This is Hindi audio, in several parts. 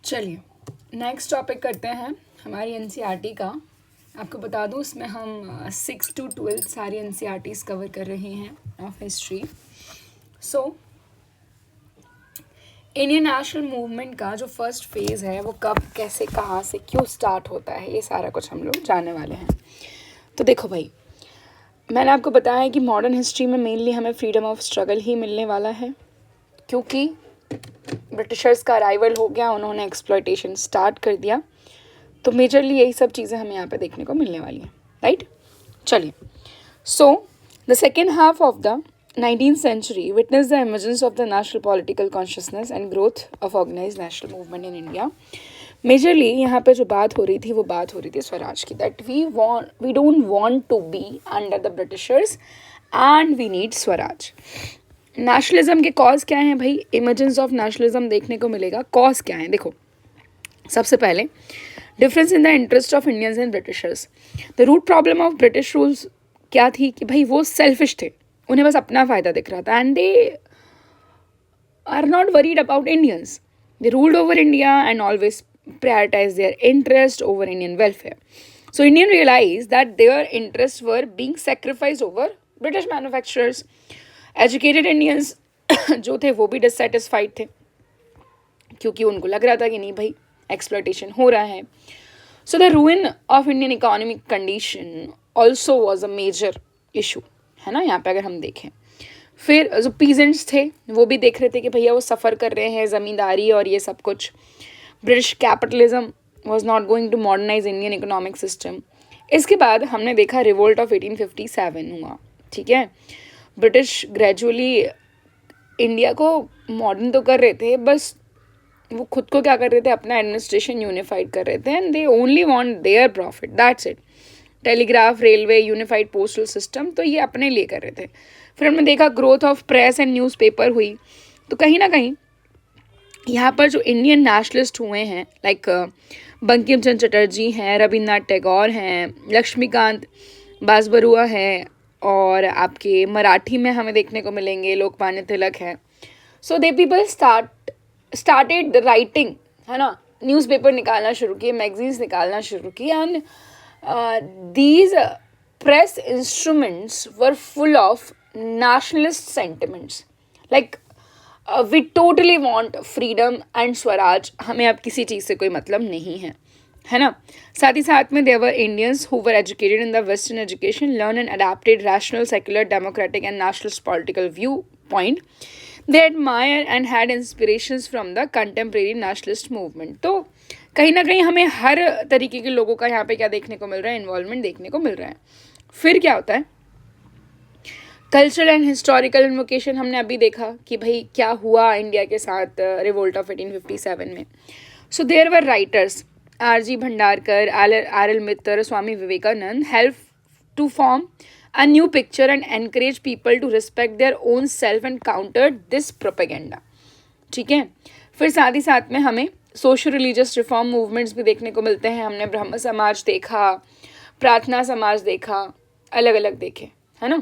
चलिए नेक्स्ट टॉपिक करते हैं हमारी एनसीईआरटी का। आपको बता दूं इसमें हम 6 to 12 सारी एनसीईआरटीज़ कवर कर रहे हैं of history. So Indian national movement का जो फर्स्ट फेज़ है वो कब, कैसे, कहाँ से, क्यों स्टार्ट होता है, ये सारा कुछ हम लोग जानने वाले हैं। तो देखो भाई, मैंने आपको बताया है कि मॉडर्न हिस्ट्री में मेनली हमें फ्रीडम ऑफ स्ट्रगल ही मिलने वाला है, क्योंकि ब्रिटिशर्स का अराइवल हो गया, उन्होंने एक्सप्लॉयटेशन स्टार्ट कर दिया। तो मेजरली यही सब चीज़ें हमें यहाँ पे देखने को मिलने वाली हैं, राइट। चलिए, so the second half of the 19th century witnessed the emergence of the national political consciousness and growth of organized national movement in India. Majorly यहाँ पे जो बात हो रही थी वो बात हो रही थी स्वराज की, that we don't want to be under the Britishers and we need Swaraj. Nationalism के कॉज क्या हैं भाई? इमर्जेंस ऑफ नेशनलिज्म देखने को मिलेगा। कॉज क्या है? देखो, सबसे पहले difference in the interest of Indians and Britishers. The root problem of British rules क्या थी कि भाई वो सेल्फिश थे, उन्हें बस अपना फ़ायदा दिख रहा था, and they are not worried about Indians. They ruled over India and always prioritize their interest over Indian welfare. So Indian realized that their interests were being sacrificed over British manufacturers. Educated Indians जो थे वो भी डिससेटिस्फाइड थे, क्योंकि उनको लग रहा था कि नहीं भाई एक्सप्लॉयटेशन हो रहा है. So the ruin of Indian economic condition also was a major issue, है ना. यहाँ पे अगर हम देखें, फिर जो पीजेंट्स थे वो भी देख रहे थे कि भैया वो सफ़र कर रहे हैं ज़मींदारी और ये सब कुछ. British capitalism was not going to modernize Indian economic system. इसके बाद हमने देखा रिवोल्ट ऑफ 1857 हुआ, ठीक है. ब्रिटिश ग्रेजुअली इंडिया को मॉडर्न तो कर रहे थे, बस वो खुद को क्या कर रहे थे, अपना एडमिनिस्ट्रेशन यूनिफाइड कर रहे थे, and they only want their profit, that's it. Telegraph, railway, unified postal system, तो ये अपने लिए कर रहे थे. फिर हमने देखा growth of press and newspaper हुई. तो कहीं ना कहीं यहाँ पर जो इंडियन नेशनलिस्ट हुए हैं, लाइक बंकिम चंद्र चटर्जी हैं, रविन्द्रनाथ टैगोर हैं, लक्ष्मीकांत बाजबरुआ हैं, और आपके मराठी में हमें देखने को मिलेंगे लोकमान्य तिलक हैं. So they people started the writing, है ना. न्यूज़पेपर निकालना शुरू किए, मैगजीन्स निकालना शुरू किए, and these press instruments were full of nationalist sentiments, like we totally want freedom and Swaraj. हमें अब किसी चीज़ से कोई मतलब नहीं है, है ना. साथ ही साथ में there were Indians who were educated in the Western education, learned and adapted rational, secular, democratic and nationalist political viewpoint. They admire and had inspirations from the contemporary nationalist movement. तो कहीं ना कहीं हमें हर तरीके के लोगों का यहाँ पे क्या देखने को मिल रहा है, इन्वॉल्वमेंट देखने को मिल रहा है. फिर क्या होता है, कल्चरल एंड हिस्टोरिकल इन्वोकेशन. हमने अभी देखा कि भाई क्या हुआ इंडिया के साथ रिवोल्ट ऑफ 1857 में. So there were writers, R G. Bhandarkar, R L. Mitter, Swami Vivekananda help to form a new picture and encourage people to respect their own self and counter this propaganda, ठीक है. फिर साथ ही साथ में हमें सोशल रिलीजियस रिफॉर्म मूवमेंट्स भी देखने को मिलते हैं. हमने ब्रह्म समाज देखा, प्रार्थना समाज देखा, अलग अलग देखे, है ना.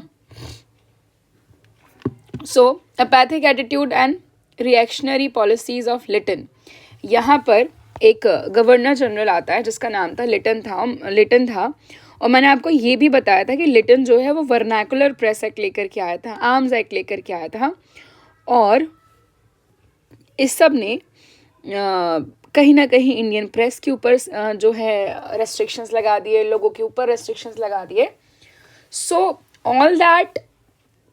So apathetic attitude and reactionary policies of Lytton. यहाँ पर एक गवर्नर जनरल आता है जिसका नाम था लिटन था. और मैंने आपको ये भी बताया था कि लिटन जो है वो वर्नाकुलर प्रेस एक्ट लेकर के आया था, आर्म्स एक्ट लेकर के आया था, और इस सब ने कहीं ना कहीं इंडियन प्रेस के ऊपर जो है रेस्ट्रिक्शंस लगा दिए, लोगों के ऊपर रेस्ट्रिक्शंस लगा दिए. So all that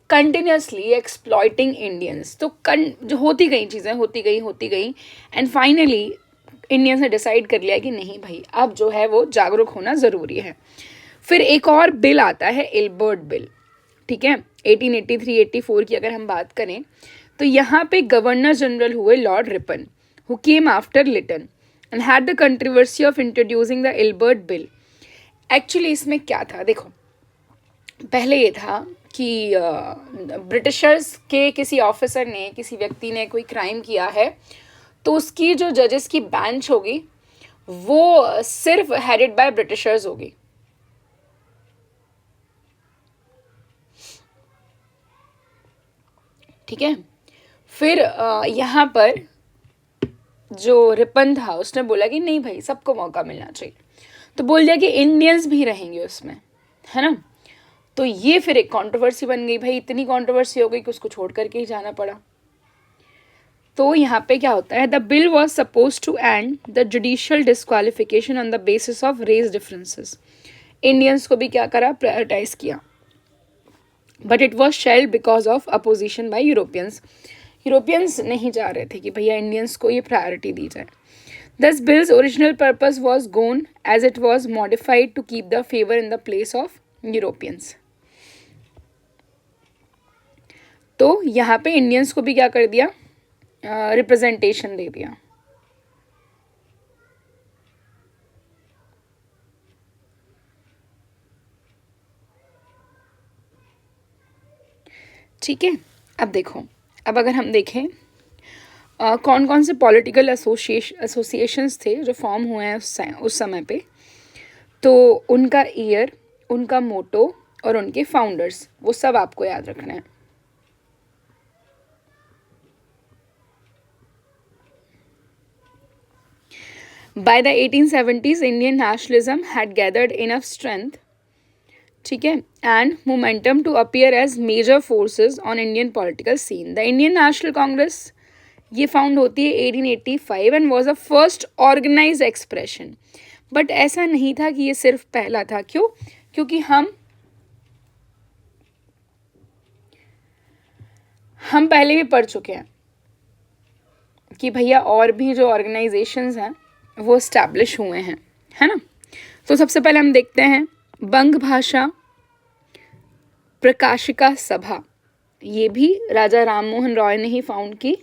continuously exploiting Indians. तो जो होती गई चीज़ें होती गई एंड फाइनली इंडियंस ने डिसाइड कर लिया कि नहीं भाई अब जो है वो जागरूक होना ज़रूरी है. फिर एक और बिल आता है, इल्बर्ट बिल, ठीक है. 1883-84 की अगर हम बात करें तो यहाँ पे गवर्नर जनरल हुए Lord Ripon, who came after Lytton and had the controversy of introducing the Ilbert bill. Actually इसमें क्या था, देखो, पहले ये था कि ब्रिटिशर्स के किसी ऑफिसर ने, किसी व्यक्ति ने कोई क्राइम किया है, तो उसकी जो जजेस की बेंच होगी वो सिर्फ हेडेड बाय ब्रिटिशर्स होगी, ठीक है. फिर यहाँ पर जो रिपन था उसने बोला कि नहीं भाई सबको मौका मिलना चाहिए, तो बोल दिया कि इंडियंस भी रहेंगे उसमें, है ना। तो ये फिर एक कंट्रोवर्सी बन गई भाई, इतनी कंट्रोवर्सी हो गई कि उसको छोड़ करके ही जाना पड़ा। तो यहाँ पे क्या होता है, the bill was suppose to end the judicial disqualification on the basis of race differences. Indians को भी क्या करा, प्रायोरिटाइज किया, but it was shelved because of opposition by Europeans. Europeans नहीं चाह रहे थे कि भैया इंडियंस को ये प्रायोरिटी दी जाए। This bill's original purpose was gone as it was modified to keep the favour in the place of Europeans. तो यहाँ पे इंडियंस को भी क्या कर दिया, रिप्रेजेंटेशन दे दिया। ठीक है, अब देखो, अब अगर हम देखें कौन कौन से पॉलिटिकल एसोसिएशंस थे जो फॉर्म हुए हैं उस समय पे, तो उनका ईयर, उनका मोटो और उनके फाउंडर्स, वो सब आपको याद रखना है। By the 1870s, Indian nationalism had gathered enough strength, ठीक है, and momentum to appear as major forces on Indian political scene. The Indian National Congress ये फाउंड होती है 1885 and was the first organized expression. But ऐसा नहीं था कि ये सिर्फ पहला था। क्यों? क्योंकि हम पहले भी पढ़ चुके हैं कि भैया और भी जो ऑर्गेनाइजेशंस हैं वो इस्टेब्लिश हुए हैं, है ना। तो सबसे पहले हम देखते हैं बंग भाषा प्रकाशिका सभा, ये भी राजा राम मोहन रॉय ने ही फाउंड की।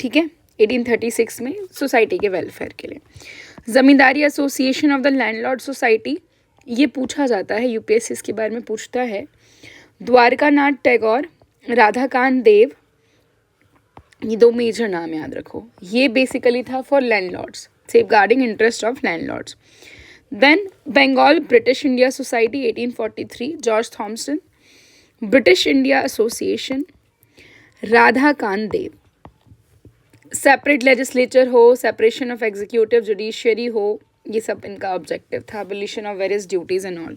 ठीक है, 1836 में सोसाइटी के वेलफेयर के लिए। Zamindari association of the landlord society, ये पूछा जाता है, यूपीएससी इसके बारे में पूछता है। द्वारकानाथ टैगोर, राधाकांत देव, ये दो मेजर नाम याद रखो। ये बेसिकली था for landlords, safeguarding interest of landlords. Then Bengal British India society 1843, George Thomson. British India association, Radhakant Deb. Separate legislature हो, सेपरेशन ऑफ एग्जीक्यूटिव जुडिशियरी हो, ये सब इनका ऑब्जेक्टिव था। Abolition of various duties and all.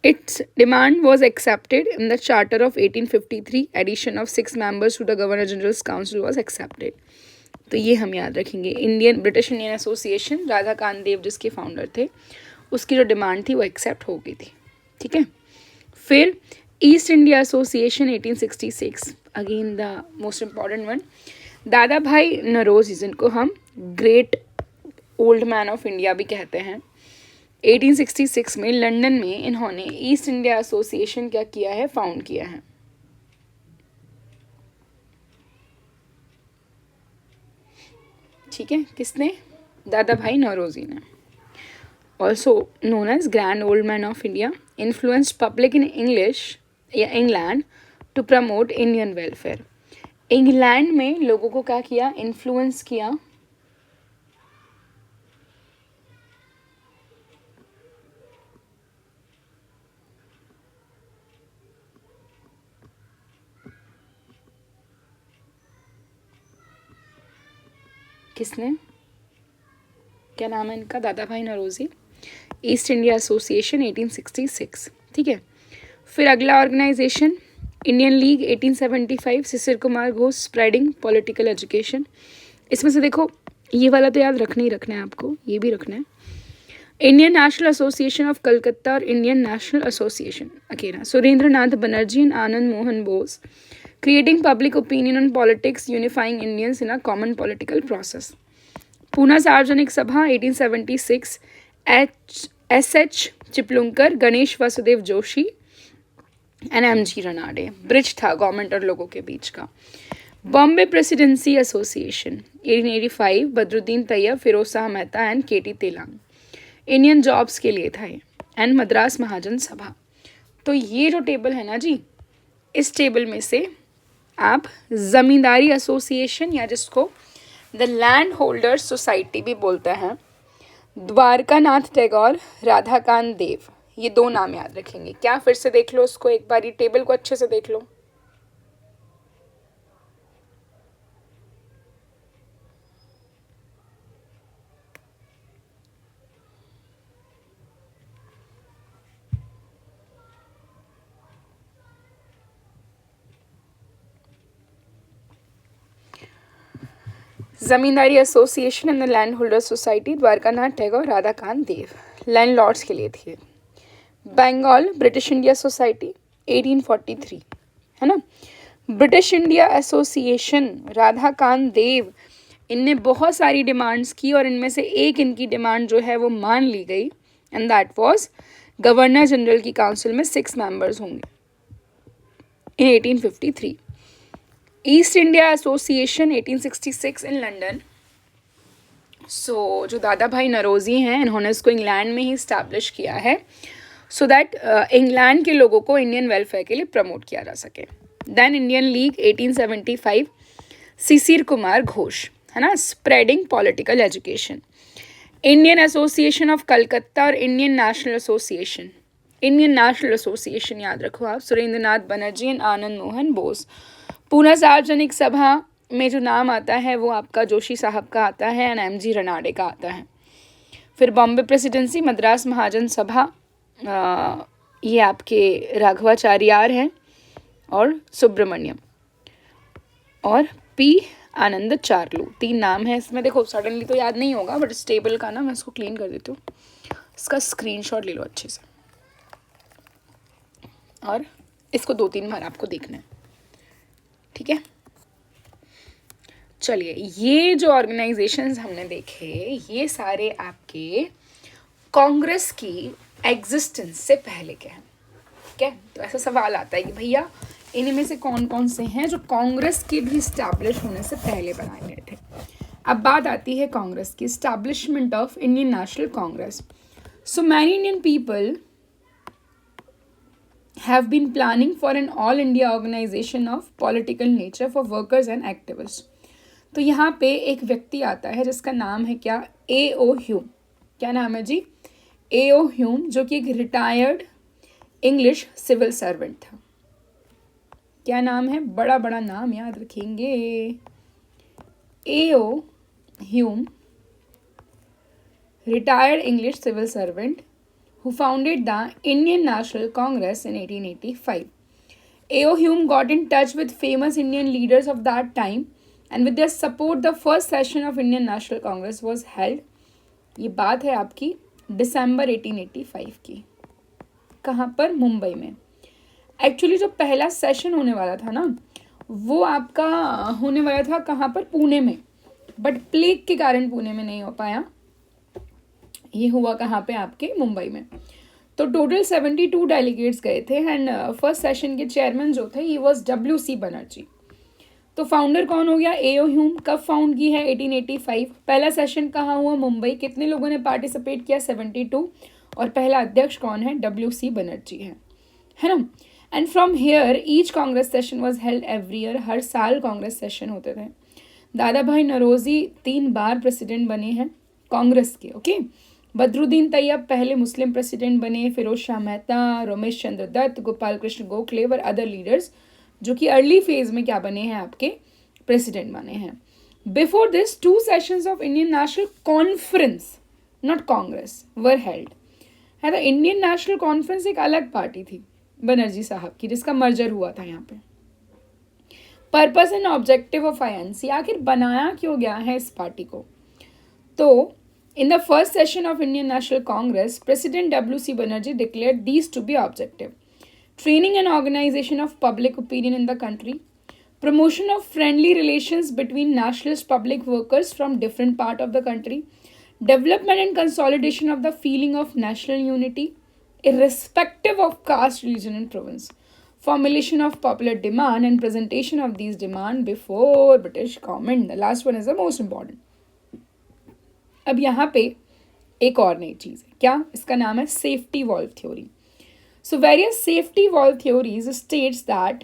Its demand was accepted in the Charter of 1853. Addition of 6 members to the Governor General's Council was accepted. तो ये हम याद रखेंगे। ब्रिटिश इंडियन एसोसिएशन, राधाकांत देव जिसके फाउंडर थे, उसकी जो डिमांड थी वो एक्सेप्ट हो गई थी। ठीक है, फिर east India association 1866, again the most important one. दादा भाई नरोजी, जिनको हम great old man of India भी कहते हैं, 1866 में लंदन में इन्होंने ईस्ट इंडिया एसोसिएशन क्या किया है, फाउंड किया है। ठीक है, किसने? दादा भाई नौरोजी ने। Also known as grand old man of India, influenced public in English या England to promote Indian welfare. England में लोगों को क्या किया, इन्फ्लुएंस किया। किसने? क्या नाम है इनका? दादा भाई नौरोजी। East India association 1866। ठीक है, फिर अगला organisation Indian league 1875, Shishir Kumar Ghosh, spreading political education. इसमें से देखो ये वाला तो याद रखना ही रखना है आपको, ये भी रखना है। Indian national association of Calcutta और इंडियन नेशनल एसोसिएशन अकेला, Surendra Nath Banerjee and Anand Mohan Bose, creating public opinion on politics, unifying Indians in a common political process. Poona Sarvajanik Sabha 1876, S H. Chiplunkar, Ganesh Vasudev Joshi and M G. Ranade. Bridge था गवर्नमेंट और लोगों के बीच का। Bombay presidency association 1885, Badruddin Tyab, Firoz Shah Mehta and K T. Telang. Indian jobs के लिए था ये। एंड मद्रास महाजन सभा। तो ये जो टेबल है ना जी, इस टेबल में से आप ज़मींदारी एसोसिएशन या जिसको द लैंड होल्डर्स सोसाइटी भी बोलते हैं, द्वारकानाथ टैगोर, राधाकांत देव, ये 2 नाम याद रखेंगे। क्या फिर से देख लो उसको एक बारी, टेबल को अच्छे से देख लो। Zamindari association and the land holder society, Dwarkanath Tagore, Radhakant Dev, landlords के लिए थी। बंगाल ब्रिटिश इंडिया सोसाइटी 1843, है ना। ब्रिटिश इंडिया एसोसिएशन, राधाकांत देव, इनने बहुत सारी डिमांड्स की और इनमें से एक इनकी डिमांड जो है वो मान ली गई, and that was governor general की काउंसिल में 6 मेंबर्स होंगे in 1853। East India association 1866 in London. So जो दादा भाई नरोजी हैं, इन्होंने इसको इंग्लैंड में ही इस्टेब्लिश किया है सो दैट इंग्लैंड के लोगों को इंडियन वेलफेयर के लिए प्रमोट किया जा सके। Then Indian league 1875, Shishir Kumar Ghosh, है ना, spreading political education. Indian association of Calcutta और Indian national association, Indian national association याद रखो आप, सुरेंद्रनाथ बनर्जी एंड आनंद मोहन बोस। पूना सार्वजनिक सभा में जो नाम आता है वो आपका जोशी साहब का आता है एंड एम.जी. रनाडे का आता है। फिर बॉम्बे प्रेसिडेंसी, मद्रास महाजन सभा, ये आपके राघवाचार्यार हैं और सुब्रमण्यम, और पी आनंद चार्लू, 3 नाम है इसमें। देखो सडनली तो याद नहीं होगा, बट इस टेबल का ना मैं इसको क्लीन कर देती हूँ, इसका स्क्रीनशॉट ले लो अच्छे से, और इसको 2-3 बार आपको देखना है, ठीक है। चलिए, ये जो ऑर्गेनाइजेशंस हमने देखे, ये सारे आपके कांग्रेस की एग्जिस्टेंस से पहले के हैं, ठीक है। तो ऐसा सवाल आता है कि भैया इनमें से कौन कौन से हैं जो कांग्रेस के भी इस्टेब्लिश होने से पहले बनाए गए थे। अब बात आती है कांग्रेस की, establishment of Indian national Congress. So many Indian people have been planning for an all India organization of political nature for workers and activists। तो यहाँ पे एक व्यक्ति आता है जिसका नाम है क्या, A.O. ह्यूम। क्या नाम है जी, A.O. ह्यूम, जो कि एक रिटायर्ड इंग्लिश सिविल सर्वेंट था। क्या नाम है, बड़ा बड़ा नाम याद रखेंगे, A.O. Hume, retired English civil servant, who founded the Indian National Congress in 1885. A.O. Hume got in touch with famous Indian leaders of that time, and with their support, the first session of Indian National Congress was held। ये बात है आपकी दिसंबर 1885 की। कहाँ पर, मुंबई में। एक्चुअली जो पहला सेशन होने वाला था ना, वो आपका होने वाला था कहाँ पर, पुणे में, बट प्लेग के कारण पुणे में नहीं हो पाया, ये हुआ कहाँ पे, आपके मुंबई में। तो टोटल 72 डेलीगेट्स गए थे एंड फर्स्ट सेशन के चेयरमैन जो थे, ही वाज W.C. बनर्जी। तो फाउंडर कौन हो गया, A.O. ह्यूम। कब फाउंड की है, 1885। पहला सेशन कहाँ हुआ, मुंबई। कितने लोगों ने पार्टिसिपेट किया, 72, और पहला अध्यक्ष कौन है, W.C. बनर्जी है ना। And from here each Congress session was held every year, हर साल कांग्रेस सेशन होते थे। दादा भाई नरोजी 3 बार प्रेसिडेंट बने हैं कांग्रेस के, ओके। बदरुद्दीन तैयब पहले मुस्लिम प्रेसिडेंट बने, फिरोज शाह मेहता, रमेश चंद्र दत्त, गोपाल कृष्ण गोखले और अदर लीडर्स जो कि अर्ली फेज में क्या बने हैं, आपके प्रेसिडेंट बने हैं। Before this 2 sessions of Indian national conference, not Congress, were held, है। तो इंडियन नेशनल कॉन्फ्रेंस एक अलग पार्टी थी बनर्जी साहब की, जिसका मर्जर हुआ था यहाँ पे। Purpose and objective of INC, आखिर बनाया क्यों गया है इस पार्टी को। तो in the first session of Indian National Congress, President W.C. Banerjee declared these to be objective: training and organization of public opinion in the country, promotion of friendly relations between nationalist public workers from different part of the country, development and consolidation of the feeling of national unity, irrespective of caste, religion and province, formulation of popular demand and presentation of these demand before British government. The last one is the most important. अब यहाँ पे एक और नई चीज़ है, क्या, इसका नाम है safety valve theory. So various safety valve theories states that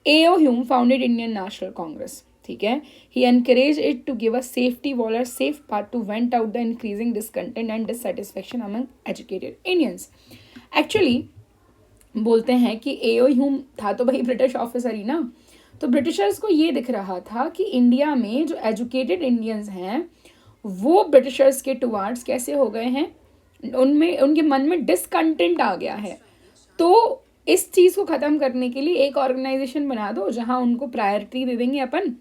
A.O. Hume founded Indian national Congress, ठीक है। He encourage it to give a safety valve or safe path to vent out the increasing discontent and dissatisfaction among educated Indians. Actually बोलते हैं कि एओ ह्यूम था तो भाई ब्रिटिश ऑफिसर ही ना, तो ब्रिटिशर्स को ये दिख रहा था कि इंडिया में जो एजुकेटेड इंडियंस हैं वो ब्रिटिशर्स के टुवार्ड्स कैसे हो गए हैं, उनमें उनके मन में डिसकंटेंट आ गया है। तो इस चीज़ को ख़त्म करने के लिए एक ऑर्गेनाइजेशन बना दो जहाँ उनको प्रायोरिटी दे देंगे अपन,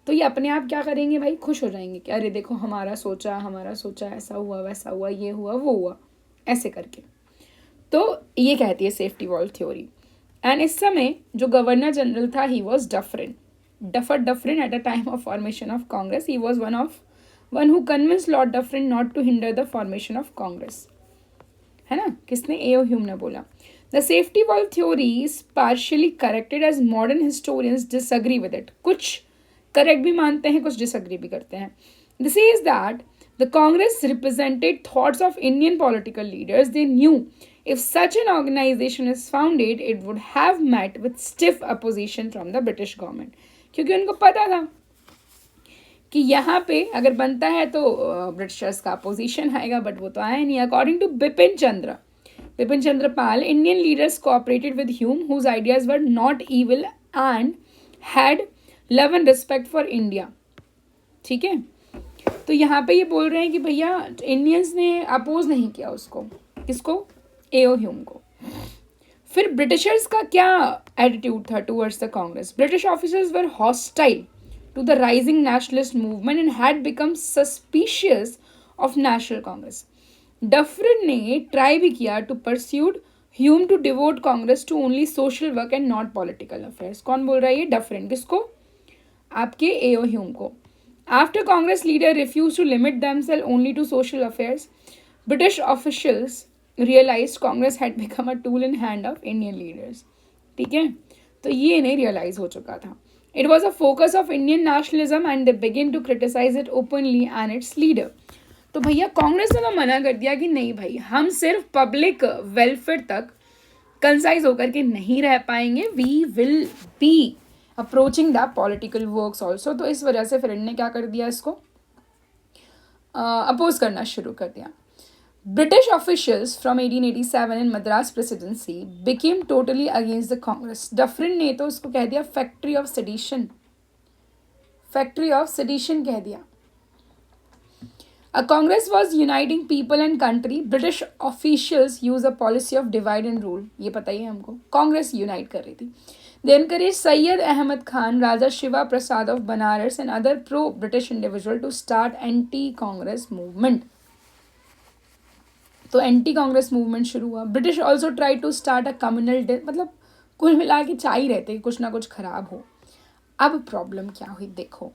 तो ये अपने आप क्या करेंगे भाई, खुश हो जाएंगे कि अरे देखो हमारा सोचा, ऐसा हुआ वैसा हुआ, ये हुआ वो हुआ, ऐसे करके। तो ये कहती है सेफ्टी वॉल्व थ्योरी। एंड इस समय जो गवर्नर जनरल था he was Dufferin at a time of formation of Congress. He was one who convince Lord Dufferin not to hinder the formation of Congress, है ना, किसने, एओ ह्यूम ने बोला। The safety valve theory is partially corrected as modern historians disagree with it. कुछ करेक्ट भी मानते हैं, कुछ डिसएग्री भी करते हैं। This is that the Congress represented thoughts of Indian political leaders. They knew if such an organization is founded, it would have met with stiff opposition from the British government. क्योंकि उनको पता था कि यहाँ पे अगर बनता है तो ब्रिटिशर्स का अपोजिशन आएगा, बट वो तो आया नहीं। According to Bipin Chandra Pal, Indian leaders cooperated with Hume whose ideas were not evil and had love and respect for India. ठीक है, तो यहाँ पे ये बोल रहे हैं कि भैया इंडियंस ने अपोज नहीं किया उसको, किसको, एओ ह्यूम को। फिर ब्रिटिशर्स का क्या एटीट्यूड था towards the Congress. British officers were hostile to the rising nationalist movement and had become suspicious of national Congress. Dufferin ने ट्राई भी किया to pursued Hume to devote Congress to only social work and not political affairs. कौन बोल रहा है ये, डफरिन। किसको, आपके एओ ह्यूम को। After Congress leader refuse to limit themselves only to social affairs, British officials realized Congress had become a tool in hand of Indian leaders. ठीक है, तो ये इन्हें रियलाइज हो चुका था। It was a focus of Indian nationalism and they began to criticize it openly and its leader. तो भैया कांग्रेस ने तो मना कर दिया कि नहीं भाई, हम सिर्फ पब्लिक वेलफेयर तक कंसाइज होकर के नहीं रह पाएंगे, we will be approaching the political works also. तो इस वजह से फिर इन्होंने क्या कर दिया, इसको अपोज करना शुरू कर दिया। British officials from 1887 in Madras Presidency became totally against the Congress. Dufferin ने तो उसको कह दिया फैक्ट्री ऑफ सेडिशन कह दिया। A Congress was uniting people and country. British officials use a policy of divide and rule. ये पता ही है हमको, कांग्रेस यूनाइट कर रही थी। They encouraged Sayyid Ahmad Khan, Raja Shiva Prasad of Banaras and other pro-British individuals to start anti-Congress movement. तो एंटी कांग्रेस मूवमेंट शुरू हुआ। British also try to start a communal day, मतलब कुल मिला के चाह ही रहते कि कुछ ना कुछ खराब हो। अब प्रॉब्लम क्या हुई, देखो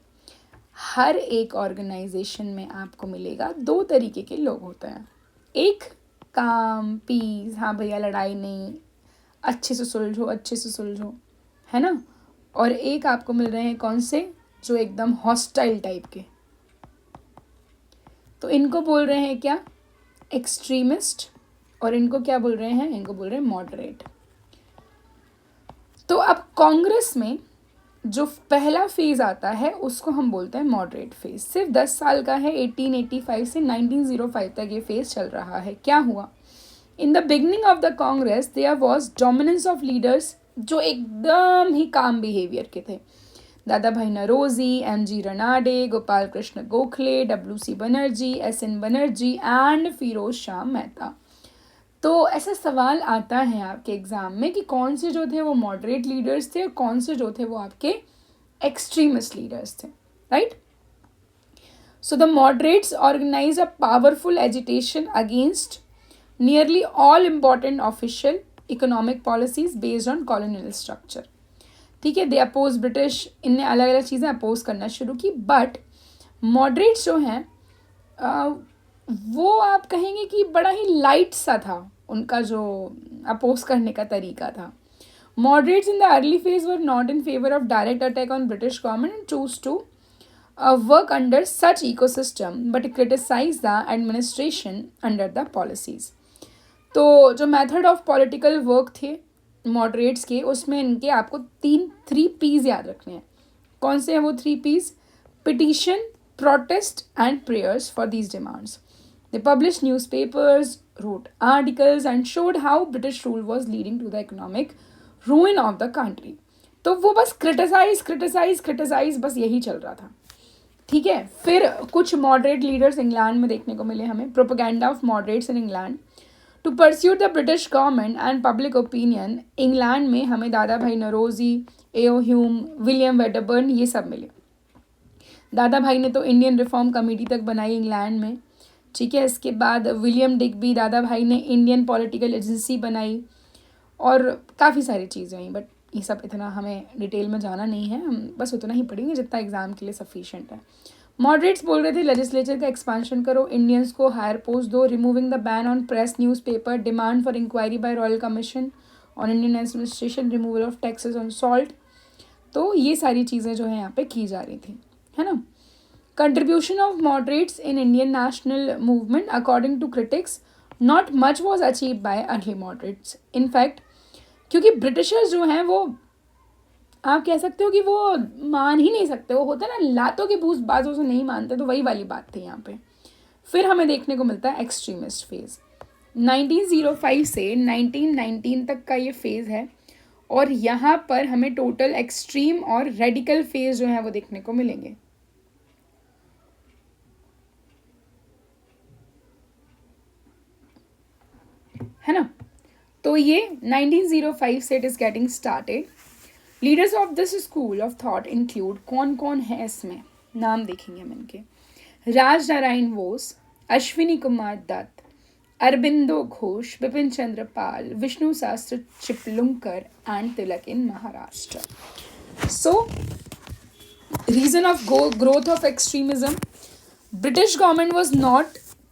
हर एक ऑर्गेनाइजेशन में आपको मिलेगा दो तरीके के लोग होते हैं। एक काम पीस, हाँ भैया लड़ाई नहीं, अच्छे से सुलझो, है ना। और एक आपको मिल रहे हैं कौन से, जो एकदम हॉस्टाइल टाइप के। तो इनको बोल रहे हैं क्या, एक्सट्रीमिस्ट, और इनको क्या बोल रहे हैं, इनको बोल रहे हैं मॉडरेट। तो अब कांग्रेस में जो पहला फेज आता है उसको हम बोलते हैं मॉडरेट फेज। सिर्फ 10 साल का है, 1885 से 1905 तक ये फेज चल रहा है। क्या हुआ, in the beginning of the Congress there was dominance of leaders जो एकदम ही काम बिहेवियर के थे। दादा भाई Naoroji, M G. Ranade, Gopal Krishna Gokhale, W C. Banerjee, S N. Banerjee and Firoz Shah Mehta. तो ऐसा सवाल आता है आपके एग्जाम में कि कौन से जो थे वो मॉडरेट लीडर्स थे और कौन से जो थे वो आपके एक्सट्रीमिस्ट लीडर्स थे, right. So the moderates organize a powerful agitation against nearly all important official economic policies based on colonial structure. ठीक है, दे अपोज ब्रिटिश, इनने अलग अलग चीज़ें अपोज करना शुरू की। बट मॉडरेट्स जो हैं वो आप कहेंगे कि बड़ा ही लाइट सा था उनका जो अपोज करने का तरीका था। Moderates in the early phase were not in favour of direct attack on British government and choose to work under such ecosystem but criticise the administration under the policies. तो जो मेथड ऑफ पॉलिटिकल वर्क थे मॉडरेट्स के, उसमें इनके आपको 3 P's याद रखने हैं। कौन से हैं वो 3 P's, petition, protest and prayers for these demands. They publish newspapers, wrote articles and showed how British rule was leading to the economic ruin of the country. तो वो बस क्रिटिसाइज बस यही चल रहा था, ठीक है. फिर कुछ मॉडरेट लीडर्स इंग्लैंड में देखने को मिले हमें. Propaganda of moderates in England to pursue the British government and public opinion. England में हमें दादा भाई Naoroji, A O Hume, William Wedderburn ये सब मिले. दादा भाई ने तो इंडियन रिफॉर्म कमेटी तक बनाई इंग्लैंड में, ठीक है. इसके बाद विलियम डिग्बी, दादा भाई ने इंडियन पॉलिटिकल एजेंसी बनाई और काफ़ी सारी चीज़ें हुई. बट ये सब इतना हमें डिटेल में जाना नहीं है, हम बस उतना ही पढ़ेंगे जितना एग्ज़ाम के लिए सफिशिएंट है. मॉडरेट्स बोल रहे थे लेजिस्लेचर का एक्सपांशन करो, इंडियंस को हायर पोस्ट दो, removing the ban on press newspaper, demand for inquiry by royal commission on Indian administration, removal of taxes on salt. तो ये सारी चीज़ें जो है यहाँ पे की जा रही थी, है ना. Contribution of moderates in Indian national movement, according to critics, not much was achieved by early moderates. In fact, क्योंकि ब्रिटिशर्स जो हैं वो आप कह सकते हो कि वो मान ही नहीं सकते, वो होता है ना लातों की बूझ बाजों से नहीं मानते, तो वही वाली बात थी यहाँ पे. फिर हमें देखने को मिलता है एक्सट्रीमिस्ट फेज. 1905 से 1919 तक का ये फेज है और यहाँ पर हमें टोटल एक्सट्रीम और रेडिकल फेज जो है वो देखने को मिलेंगे. है ना. तो ये 1905 से it is getting started. Leaders of this school of thought include, कौन कौन है इसमें, नाम देखेंगे हम इनके. Raj Narayan Bose, Ashwini Kumar Dutt, Aurobindo Ghosh, Bipin Chandra Pal, Vishnu Shastri Chiplunkar and Tilak in Maharashtra. So reason of growth of extremism, British government was not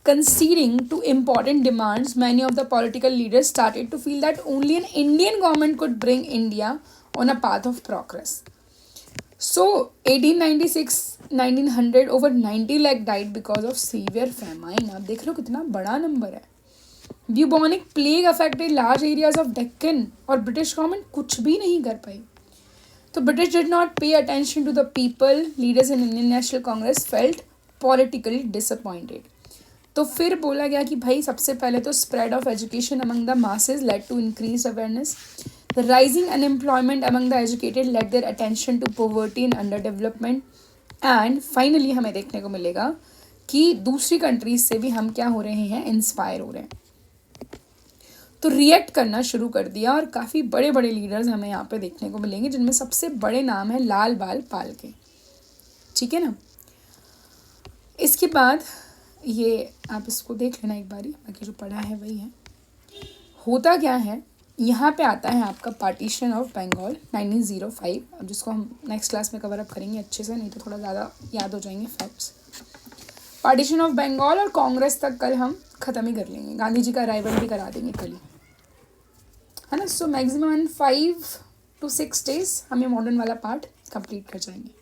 conceding to important demands. Many of the political leaders started to feel that only an Indian government could bring India on a path of progress. So 1896-1900 over 90 lakh died because of severe famine. आप देख रहे हो कितना बड़ा नंबर है. Bubonic plague affected large areas of Deccan और British government कुछ भी नहीं कर पाई. तो British did not pay attention to the people. Leaders in Indian National Congress felt politically disappointed. तो फिर बोला गया कि भाई सबसे पहले तो spread of education among the masses led to increase awareness. The rising unemployment among the educated led their attention to poverty and under development. And finally हमें देखने को मिलेगा कि दूसरी कंट्रीज से भी हम क्या हो रहे हैं, इंस्पायर हो रहे हैं. तो रिएक्ट करना शुरू कर दिया और काफ़ी बड़े बड़े लीडर्स हमें यहाँ पे देखने को मिलेंगे, जिनमें सबसे बड़े नाम है लाल बाल पाल के, ठीक है ना. इसके बाद ये आप इसको देख लेना एक बारी, बाकी जो पढ़ा है वही है. होता क्या है, यहाँ पे आता है आपका पार्टीशन ऑफ बंगाल 1905, अब जिसको हम नेक्स्ट क्लास में कवर अप करेंगे अच्छे से, नहीं तो थोड़ा ज़्यादा याद हो जाएंगे फैक्ट्स. पार्टीशन ऑफ बंगाल और कांग्रेस तक कल हम ख़त्म ही कर लेंगे, गांधी जी का अराइवल भी करा देंगे कल ही, है ना. सो मैक्सिमम 5 to 6 days हम ये मॉडर्न वाला पार्ट कंप्लीट कर जाएंगे.